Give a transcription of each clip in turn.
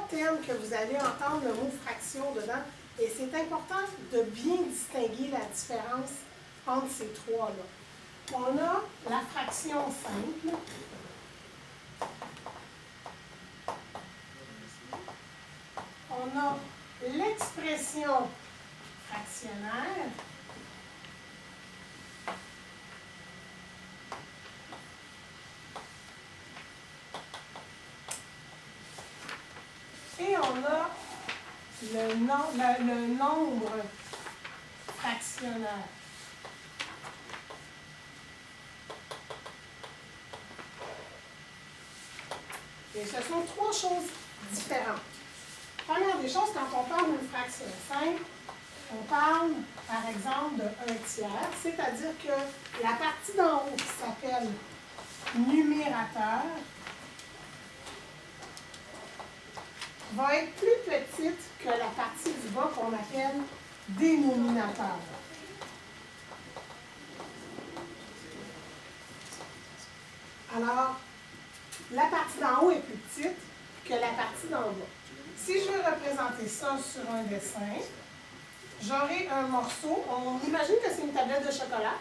termes que vous allez entendre le mot fraction dedans. Et c'est important de bien distinguer la différence entre ces trois-là. On a la fraction simple. On a l'expression fractionnaire. Et on a le nombre fractionnaire. Et ce sont trois choses différentes. Première des choses, quand on parle d'une fraction simple, on parle, par exemple, de 1 tiers, c'est-à-dire que la partie d'en haut qui s'appelle numérateur va être plus petite que la partie du bas qu'on appelle dénominateur. Alors, la partie d'en haut est plus petite que la partie d'en bas. Si je veux représenter ça sur un dessin, j'aurai un morceau. On imagine que c'est une tablette de chocolat.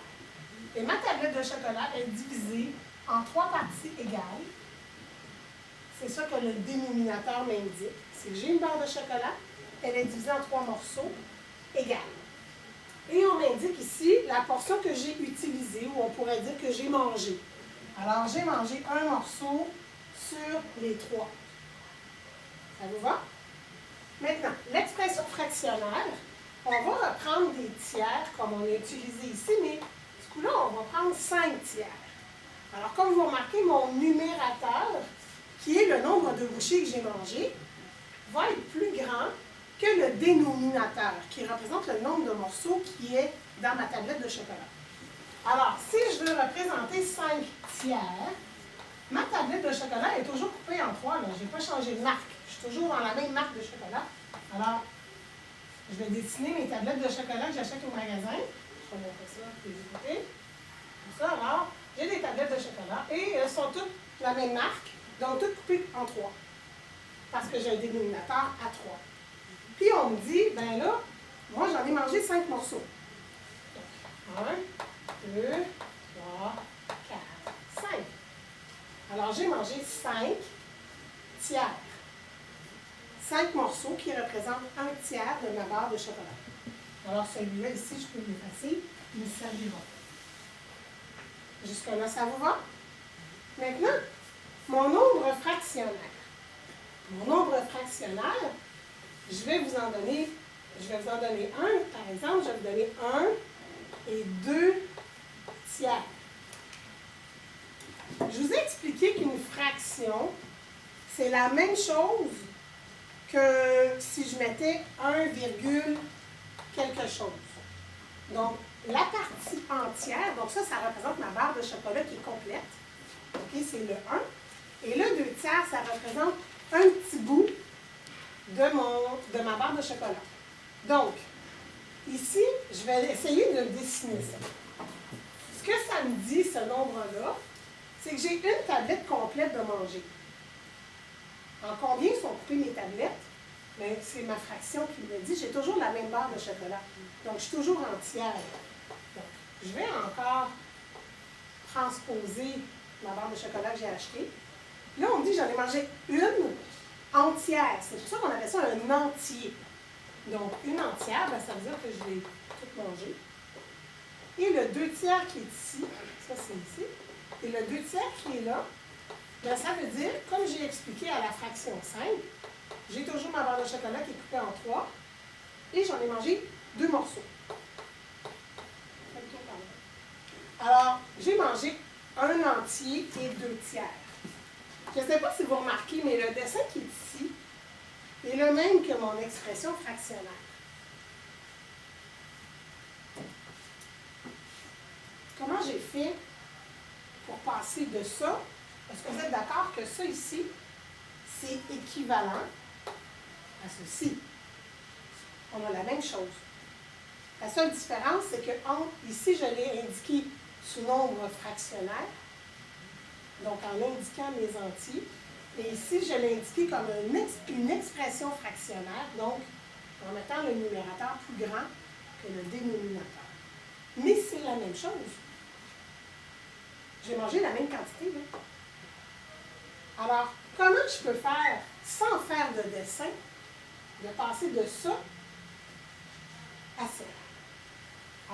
Et ma tablette de chocolat est divisée en 3 parties égales. C'est ça que le dénominateur m'indique. C'est que j'ai une barre de chocolat, elle est divisée en 3 morceaux égales. Et on m'indique ici la portion que j'ai utilisée, ou on pourrait dire que j'ai mangé. Alors, j'ai mangé un morceau sur les 3. Ça vous va? Maintenant, l'expression fractionnaire, on va reprendre des tiers comme on a utilisé ici, mais du coup là, on va prendre 5 tiers. Alors, comme vous remarquez, mon numérateur, qui est le nombre de bouchées que j'ai mangé, va être plus grand que le dénominateur, qui représente le nombre de morceaux qui est dans ma tablette de chocolat. Alors, si je veux représenter 5 tiers, ma tablette de chocolat est toujours coupée en 3. Je n'ai pas changé de marque. Je suis toujours dans la même marque de chocolat. Alors, je vais dessiner mes tablettes de chocolat que j'achète au magasin. Je vais montrer ça pour les côtés. Comme ça, alors, j'ai des tablettes de chocolat et elles sont toutes la même marque, donc toutes coupées en 3. Parce que j'ai un dénominateur à 3. Puis on me dit, ben là, moi j'en ai mangé 5 morceaux. 1, 2, 3, 4, 5. Alors j'ai mangé 5 tiers. 5 morceaux qui représentent 1 tiers de ma barre de chocolat. Alors celui-là ici, je peux l'effacer, il me servira. Jusque-là, ça vous va? Maintenant, mon nombre fractionnaire. Mon nombre fractionnaire, je vais vous en donner un, par exemple, je vais vous donner 1 et 2 tiers. Je vous ai expliqué qu'une fraction, c'est la même chose que si je mettais 1, quelque chose. Donc, la partie entière, donc ça représente ma barre de chocolat qui est complète. OK, c'est le 1. Et le 2 tiers, ça représente un petit bout de ma barre de chocolat. Donc, ici, je vais essayer de dessiner ça. Ce que ça me dit, ce nombre-là, c'est que j'ai une tablette complète de manger. En combien sont coupées mes tablettes? Bien, c'est ma fraction qui me dit. J'ai toujours la même barre de chocolat. Donc, je suis toujours entière. Donc, je vais encore transposer ma barre de chocolat que j'ai achetée. Là, on me dit que j'en ai mangé une entière. C'est pour ça qu'on appelle ça un entier. Donc, une entière, bien, ça veut dire que je l'ai toute mangée. Et le 2 tiers qui est ici, ça c'est ici, et le 2 tiers qui est là, bien, ça veut dire, comme j'ai expliqué à la fraction 5, j'ai toujours ma barre de chocolat qui est coupée en 3, et j'en ai mangé 2 morceaux. Alors, j'ai mangé un entier et 2 tiers. Je ne sais pas si vous remarquez, mais le dessin qui est ici est le même que mon expression fractionnaire. Comment j'ai fait pour passer de ça? Est-ce que vous êtes d'accord que ça ici, c'est équivalent à ceci? On a la même chose. La seule différence, c'est que ici, je l'ai indiqué sous nombre fractionnaire, donc en indiquant mes entiers, Et ici, je l'ai indiqué comme une expression fractionnaire, donc en mettant le numérateur plus grand que le dénominateur. Mais c'est la même chose. J'ai mangé la même quantité. Là. Alors, comment je peux faire, sans faire de dessin, de passer de ça à ça?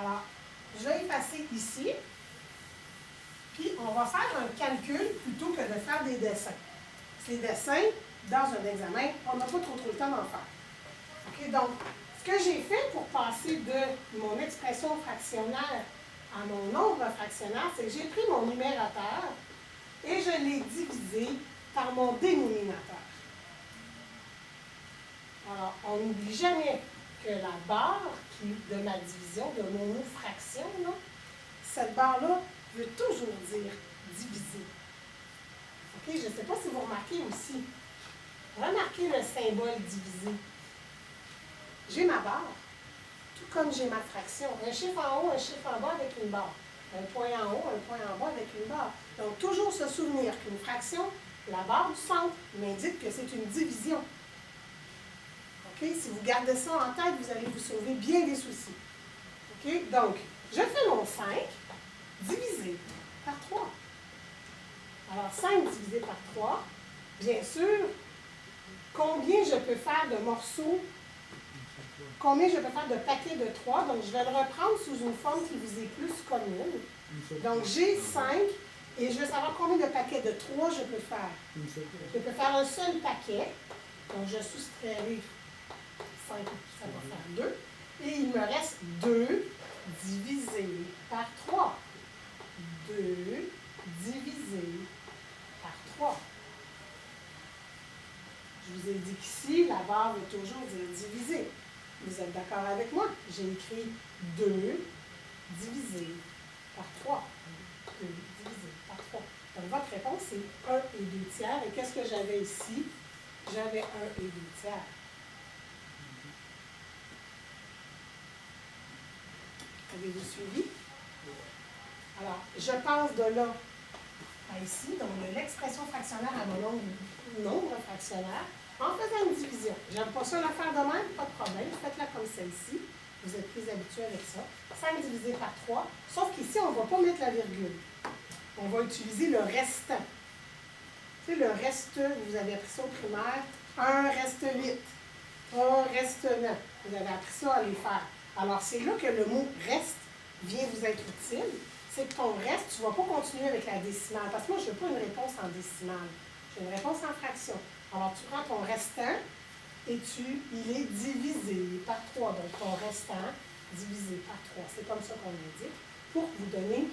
Alors, je vais effacer ici, puis on va faire un calcul plutôt que de faire des dessins. Ces dessins, dans un examen, on n'a pas trop le temps d'en faire. OK, donc, ce que j'ai fait pour passer de mon expression fractionnaire à mon nombre fractionnaire, c'est que j'ai pris mon numérateur et je l'ai divisé par mon dénominateur. Alors, on n'oublie jamais que la barre de ma division, de mon mot fraction, là, cette barre-là veut toujours dire diviser. OK, je ne sais pas si vous remarquez aussi. Remarquez le symbole divisé. J'ai ma barre, tout comme j'ai ma fraction. Un chiffre en haut, un chiffre en bas avec une barre. Un point en haut, un point en bas avec une barre. Donc, toujours se souvenir qu'une fraction, la barre du centre m'indique que c'est une division. OK? Si vous gardez ça en tête, vous allez vous sauver bien des soucis. OK? Donc, je fais mon 5 divisé par 3. Alors, 5 divisé par 3, bien sûr, combien je peux faire de morceaux, combien je peux faire de paquets de 3. Donc, je vais le reprendre sous une forme qui vous est plus commune. Donc, j'ai 5 et je veux savoir combien de paquets de 3 je peux faire. Je peux faire un seul paquet. Donc, je soustrairai 5, ça va faire 2. Et il me reste 2 divisé par 3. 2 divisé par 3. Je vous ai dit qu'ici, la barre veut toujours dire diviser. Vous êtes d'accord avec moi? J'ai écrit 2 divisé par 3. 2 divisé par 3. Donc, votre réponse, c'est 1 et 2 tiers. Et qu'est-ce que j'avais ici? J'avais 1 et 2 tiers. Avez-vous suivi? Alors, je passe de là à ici, donc de l'expression fractionnaire à mon nombre fractionnaire, en faisant une division. J'aime pas ça la faire de même, pas de problème. Faites-la comme celle-ci. Vous êtes plus habitués avec ça. 5 divisé par 3. Sauf qu'ici, on ne va pas mettre la virgule. On va utiliser le restant. Tu sais, le reste, vous avez appris ça au primaire. 1 reste 8. 3 reste 9. Vous avez appris ça à les faire. Alors, c'est là que le mot reste vient vous être utile. C'est que ton reste, tu ne vas pas continuer avec la décimale. Parce que moi, je ne veux pas une réponse en décimale. J'ai une réponse en fraction. Alors, tu prends ton restant et il est divisé par 3. Donc, ton restant divisé par 3. C'est comme ça qu'on l'indique pour vous donner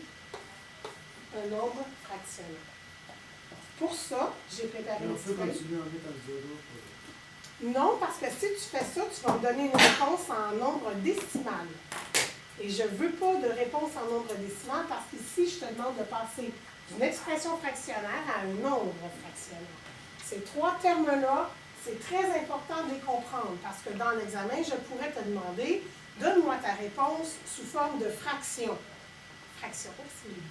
un nombre fractionnaire. Pour ça, j'ai préparé une petite feuille. Non, parce que si tu fais ça, tu vas me donner une réponse en nombre décimal. Et je ne veux pas de réponse en nombre décimal parce qu'ici, je te demande de passer d'une expression fractionnaire à un nombre fractionnaire. Ces 3 termes-là, c'est très important de les comprendre parce que dans l'examen, je pourrais te demander, donne-moi ta réponse sous forme de fraction. Fraction, c'est lui.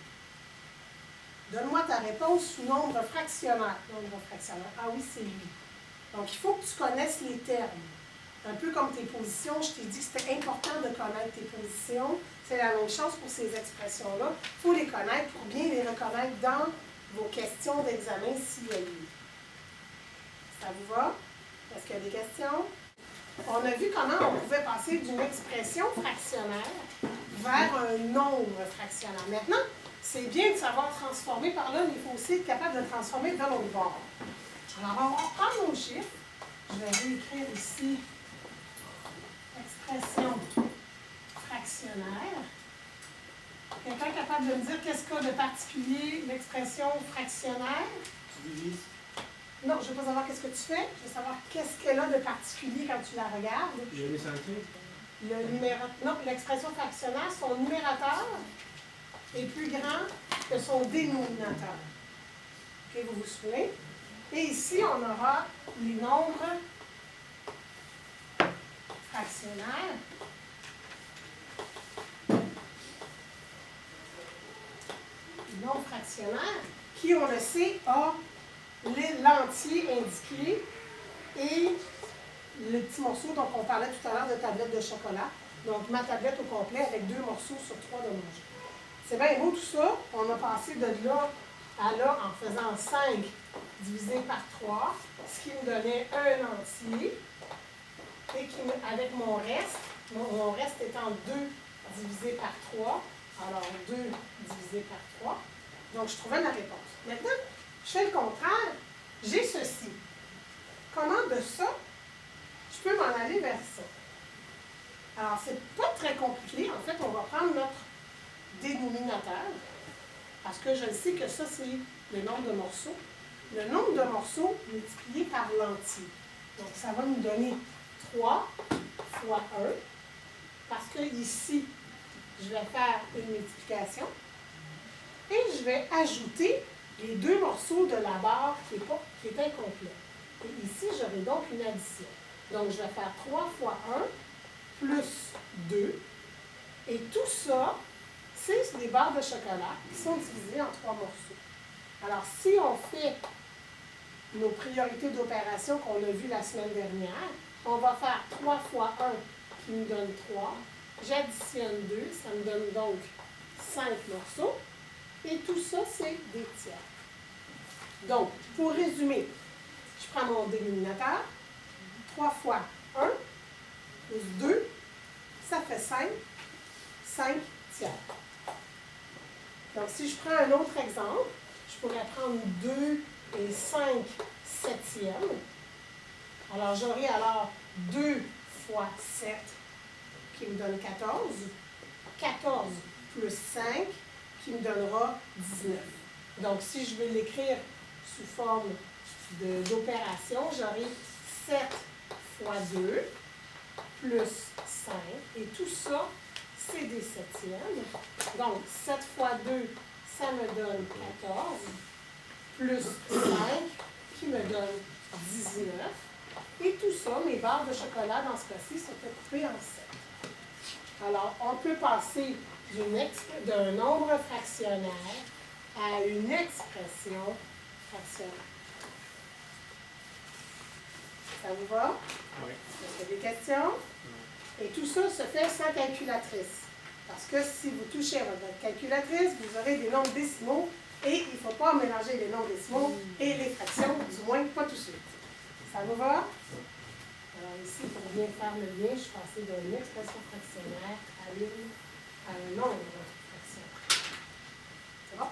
Donne-moi ta réponse sous nombre fractionnaire. Nombre fractionnaire. Ah oui, c'est lui. Donc, il faut que tu connaisses les termes. Un peu comme tes positions, je t'ai dit que c'était important de connaître tes positions. C'est la même chose pour ces expressions-là. Il faut les connaître pour bien les reconnaître dans vos questions d'examen s'il y a lieu. Ça vous va? Est-ce qu'il y a des questions? On a vu comment on pouvait passer d'une expression fractionnaire vers un nombre fractionnaire. Maintenant, c'est bien de savoir transformer par là, mais il faut aussi être capable de transformer de l'autre bord. Alors, on va reprendre nos chiffres. Je vais réécrire ici expression fractionnaire. Quelqu'un capable de me dire qu'est-ce qu'il y a de particulier l'expression fractionnaire? Tu divises. Non, je ne veux pas savoir qu'est-ce que tu fais. Je veux savoir qu'est-ce qu'elle a de particulier quand tu la regardes. Je vais centrer. Non, l'expression fractionnaire, son numérateur est plus grand que son dénominateur. OK, vous vous souvenez? Et ici, on aura les nombres fractionnaires. Les nombres fractionnaires qui, on le sait, a l'entier indiqué et les petits morceaux dont on parlait tout à l'heure de tablette de chocolat. Donc, ma tablette au complet avec 2 morceaux sur 3 de manger. C'est bien beau tout ça. On a passé de là à là en faisant 5 divisé par 3, ce qui me donnait un entier. Et qui, avec mon reste étant 2 divisé par 3, alors 2 divisé par 3. Donc, je trouvais ma réponse. Maintenant, je fais le contraire. J'ai ceci. Comment de ça, je peux m'en aller vers ça? Alors, c'est pas très compliqué. En fait, on va prendre notre dénominateur, parce que je sais que ça, c'est le nombre de morceaux. Le nombre de morceaux multiplié par l'entier. Donc, ça va nous donner 3 fois 1, parce que ici, je vais faire une multiplication, et je vais ajouter les 2 morceaux de la barre qui est incomplet. Et ici, j'aurai donc une addition. Donc, je vais faire 3 fois 1 plus 2. Et tout ça, c'est des barres de chocolat qui sont divisées en 3 morceaux. Alors, si on fait nos priorités d'opération qu'on a vues la semaine dernière, on va faire 3 fois 1 qui nous donne 3. J'additionne 2, ça me donne donc 5 morceaux. Et tout ça, c'est des tiers. Donc, pour résumer, je prends mon dénominateur, 3 fois 1 plus 2, ça fait 5, 5 tiers. Donc, si je prends un autre exemple, je pourrais prendre 2 et 5 septièmes. Alors, j'aurai alors 2 fois 7 qui me donne 14. 14 plus 5 qui me donnera 19. Donc, si je veux l'écrire sous forme d'opération, j'aurai 7 fois 2 plus 5. Et tout ça, c'est des septièmes. Donc, 7 fois 2, ça me donne 14. Plus 5 qui me donne 19. Et tout ça, mes barres de chocolat, dans ce cas-ci, sont coupées en 7. Alors, on peut passer d'un nombre fractionnaire à une expression fractionnaire. Ça vous va? Oui. Est-ce qu'il y a des questions? Et tout ça se fait sans calculatrice. Parce que si vous touchez à votre calculatrice, vous aurez des nombres décimaux et il ne faut pas mélanger les nombres décimaux et les fractions, du moins pas tout de suite. Ça vous va? Alors ici, pour bien faire le lien, je suis passée d'une expression fractionnaire à un nombre fractionnaire. C'est bon?